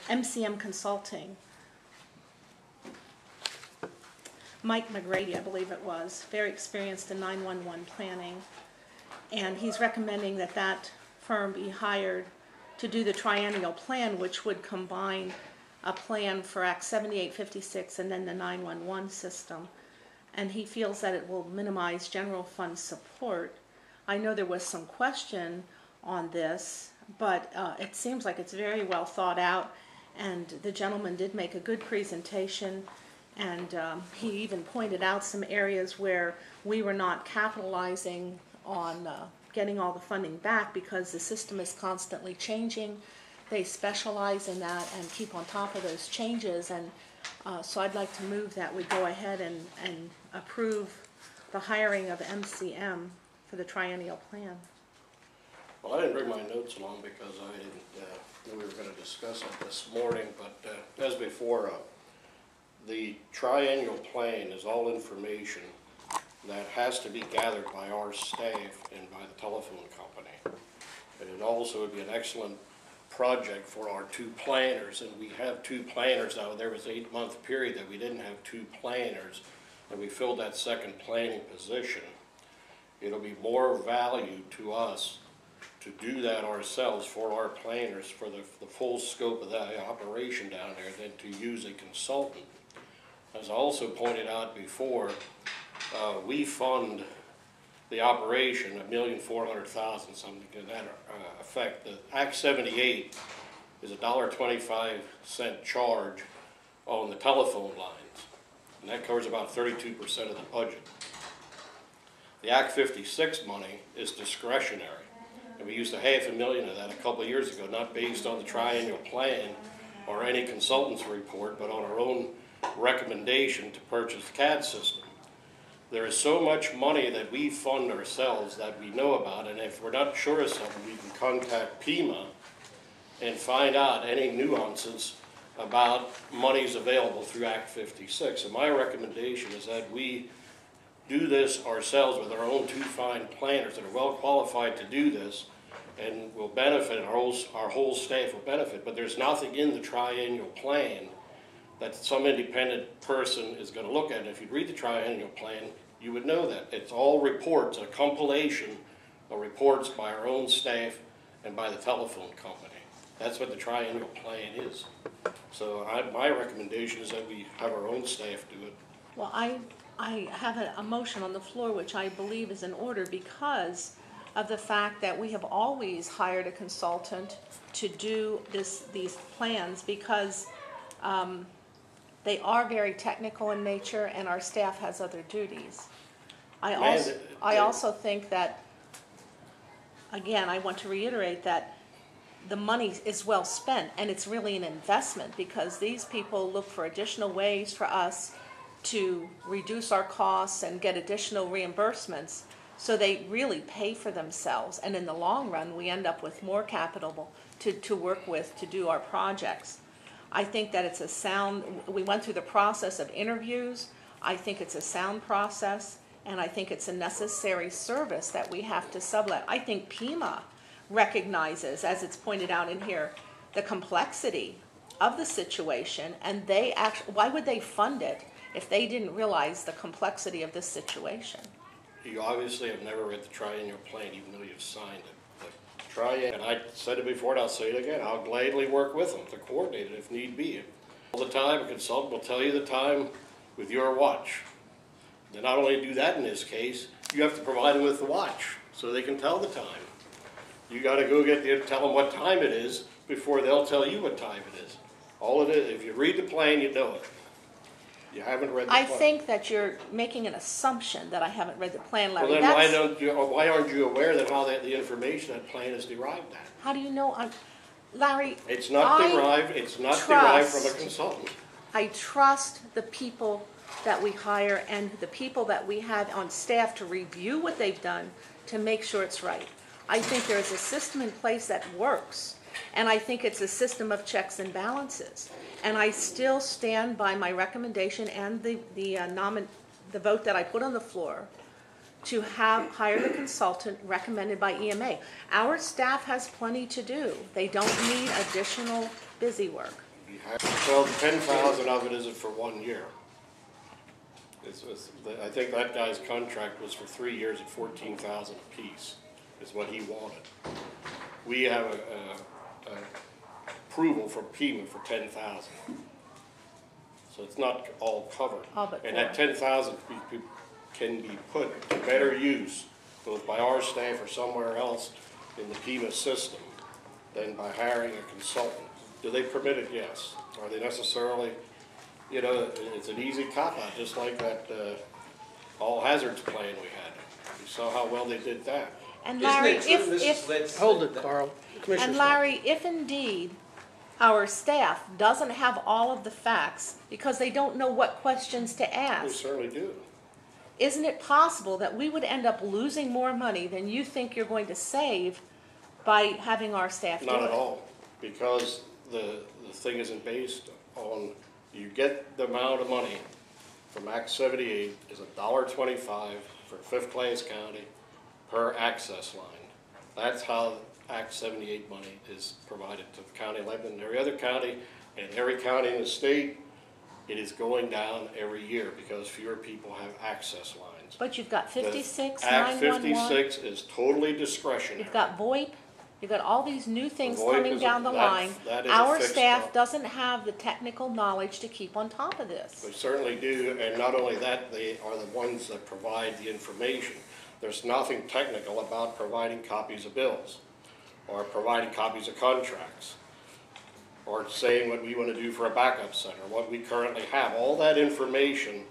MCM Consulting. Mike McGrady, I believe it was, very experienced in 911 planning, and he's recommending that that firm be hired to do the Triennial Plan, which would combine a plan for Act 7856 and then the 911 system. And he feels that it will minimize general fund support. I know there was some question on this, but it seems like it's very well thought out, and the gentleman did make a good presentation, and he even pointed out some areas where we were not capitalizing on getting all the funding back because the system is constantly changing. They specialize in that and keep on top of those changes, and so I'd like to move that we go ahead and approve the hiring of MCM for the Triennial Plan. Well, I didn't bring my notes along because I didn't know we were going to discuss it this morning, but as before, the Triennial Plan is all information that has to be gathered by our staff and by the telephone company. And it also would be an excellent project for our two planners, and we have two planners now. There was an 8-month period that we didn't have two planners, and we filled that second planning position. It'll be more value to us to do that ourselves for our planners for the full scope of the operation down there than to use a consultant. As I also pointed out before, we fund the operation $1,400,000 something to that effect. The Act 78 is a $1.25 charge on the telephone lines, and that covers about 32% of the budget. The Act 56 money is discretionary, and we used $500,000 of that a couple of years ago, not based on the Triennial Plan or any consultant's report, but on our own recommendation to purchase the CAD system. There is so much money that we fund ourselves that we know about, and if we're not sure of something, we can contact PEMA and find out any nuances about monies available through Act 56. And my recommendation is that we do this ourselves with our own two fine planners that are well qualified to do this and will benefit, our whole staff will benefit, but there's nothing in the Triennial Plan that some independent person is going to look at. And if you read the Triennial Plan, you would know that. It's all reports, a compilation of reports by our own staff and by the telephone company. That's what the Triennial Plan is. So my recommendation is that we have our own staff do it. Well, I have a motion on the floor which I believe is in order because of the fact that we have always hired a consultant to do these plans because they are very technical in nature, and our staff has other duties. I also think that, again, I want to reiterate that the money is well spent, and it's really an investment because these people look for additional ways for us to reduce our costs and get additional reimbursements, so they really pay for themselves, and in the long run we end up with more capital to work with to do our projects. I think that it's a sound, we went through the process of interviews. I think it's a sound process, and I think it's a necessary service that we have to sublet. I think PEMA recognizes, as it's pointed out in here, the complexity of the situation, and they why would they fund it if they didn't realize the complexity of this situation? You obviously have never read the Triennial Plan, even though you've signed it. And I said it before and I'll say it again, I'll gladly work with them to coordinate it if need be. All the time, a consultant will tell you the time with your watch. They not only do that in this case, you have to provide them with the watch so they can tell the time. You got to go tell them what time it is before they'll tell you what time it is. All it is, if you read the plan, you know it. You haven't read the plan. I think that you're making an assumption that I haven't read the plan, Larry. Well, then why aren't you aware that how the information that plan is derived at? How do you know? Larry, it's not derived. It's not derived from a consultant. I trust the people that we hire and the people that we have on staff to review what they've done to make sure it's right. I think there is a system in place that works, and I think it's a system of checks and balances. And I still stand by my recommendation and the vote that I put on the floor to hire the consultant recommended by EMA. Our staff has plenty to do. They don't need additional busy work. Well, 10,000 of it isn't for 1 year. I think that guy's contract was for 3 years at 14,000 apiece, is what he wanted. We have a approval from PEMA for 10,000. So it's not all covered. And that 10,000 can be put to better use, both by our staff or somewhere else in the PEMA system, than by hiring a consultant. Do they permit it? Yes. Are they necessarily, you know, it's an easy cop-out, just like that all hazards plan we had. You saw how well they did that. And Larry, Hold it, Carl. And Larry, if indeed our staff doesn't have all of the facts because they don't know what questions to They ask, certainly do. isn't it possible that we would end up losing more money than you think you're going to save by having our staff do it? Not at all, because the thing isn't based on, you get the amount of money from Act 78 is $1.25 for fifth-class county per access line. That's how Act 78 money is provided to the county of Lebanon and every other county, and every county in the state. It is going down every year because fewer people have access lines. But you've got 56, Act 911. 56 is totally discretionary. You've got VoIP. You've got all these new things VoIP coming down the line. that is a Our fixed staff cost. doesn't have the technical knowledge to keep on top of this. They certainly do, and not only that, they are the ones that provide the information. There's nothing technical about providing copies of bills, or providing copies of contracts, or saying what we want to do for a backup center, what we currently have. All that information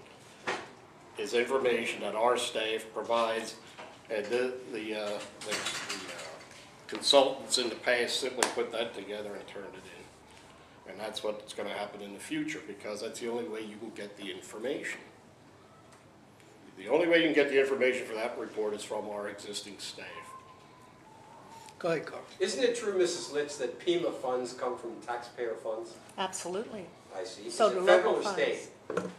is information that our staff provides, and the consultants in the past simply put that together and turned it in. And that's what's going to happen in the future, because that's the only way you can get the information. The only way you can get the information for that report is from our existing staff. Go ahead, Carl. Isn't it true, Mrs. Litz, that PEMA funds come from taxpayer funds? Absolutely. I see. So Is do it federal local or state? funds.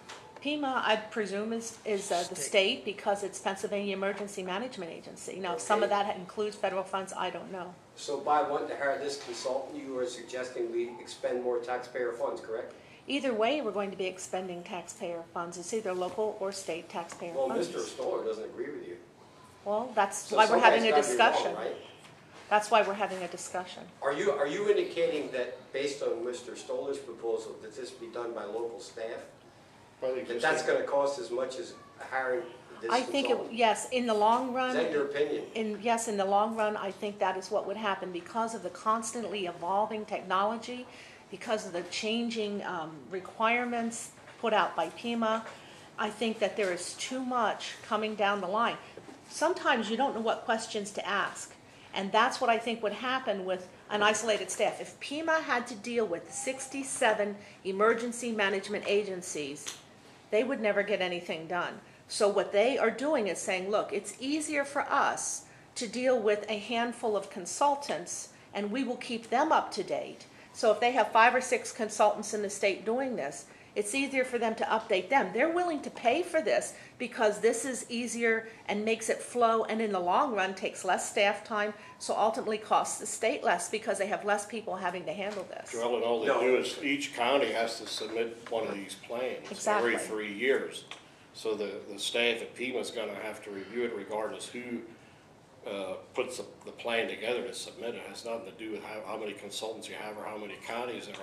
PEMA, I presume, is the state because it's Pennsylvania Emergency Management Agency. Now, if some of Okay. that includes federal funds, I don't know. So by wanting to hire this consultant, you are suggesting we expend more taxpayer funds, correct? Either way, we're going to be expending taxpayer funds. It's either local or state taxpayer Well, funds. Mr. Stohler doesn't agree with you. Well, that's So why we're having a somebody's gotta be discussion. wrong, right? That's why we're having a discussion. Are you indicating that based on Mr. Stohler's proposal, that this be done by local staff? That that's going to cost as much as hiring this I think, consultant? yes, in the long run. Is that your opinion? Yes, in the long run, I think that is what would happen because of the constantly evolving technology, because of the changing requirements put out by PEMA. I think that there is too much coming down the line. Sometimes you don't know what questions to ask, and that's what I think would happen with an isolated staff. If PEMA had to deal with 67 emergency management agencies, they would never get anything done. So what they are doing is saying, look, it's easier for us to deal with a handful of consultants, and we will keep them up to date. So if they have 5 or 6 consultants in the state doing this, it's easier for them to update them. They're willing to pay for this because this is easier and makes it flow, and in the long run takes less staff time, so ultimately costs the state less because they have less people having to handle this. Well, and all they do is each county has to submit one of these plans Exactly. every 3 years. So the staff at PEMA is going to have to review it regardless who puts the plan together to submit it. It has nothing to do with how many consultants you have or how many counties there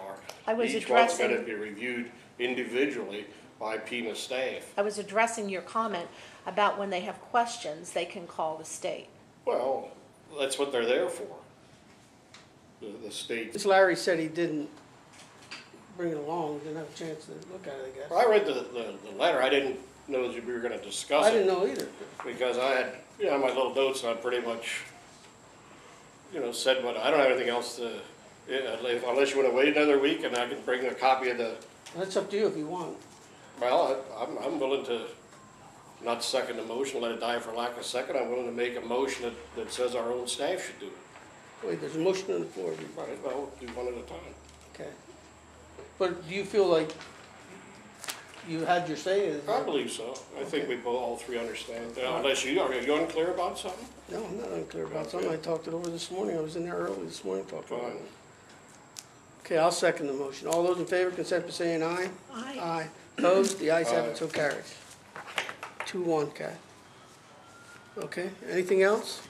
are. Each one's going to be reviewed individually by PEMA staff. I was addressing your comment about when they have questions, they can call the state. Well, that's what they're there for. The state. As Larry said, he didn't bring it along, didn't have a chance to look at it, I guess. I read the letter. I didn't know that we were going to discuss it. I didn't know either. Because I had, my little notes, and I pretty much, said what, I don't have anything else to, unless you want to wait another week and I can bring a copy of the, That's up to you if you want. well, I'm willing to not second the motion, let it die for lack of second. I'm willing to make a motion that says our own staff should do it. Wait, there's a motion on the floor. Right, well, do one at a time. Okay. But do you feel like you had your say? I believe so. I think we both, all three understand. Unless are you unclear about something? No, I'm not unclear about something. I talked it over this morning. I was in there early this morning talking about Fine. it. Okay, I'll second the motion. All those in favor, consent by saying aye. Aye. Aye. Opposed? The ayes have Aye. it, so carries. 2-1, Kat. Okay, anything else?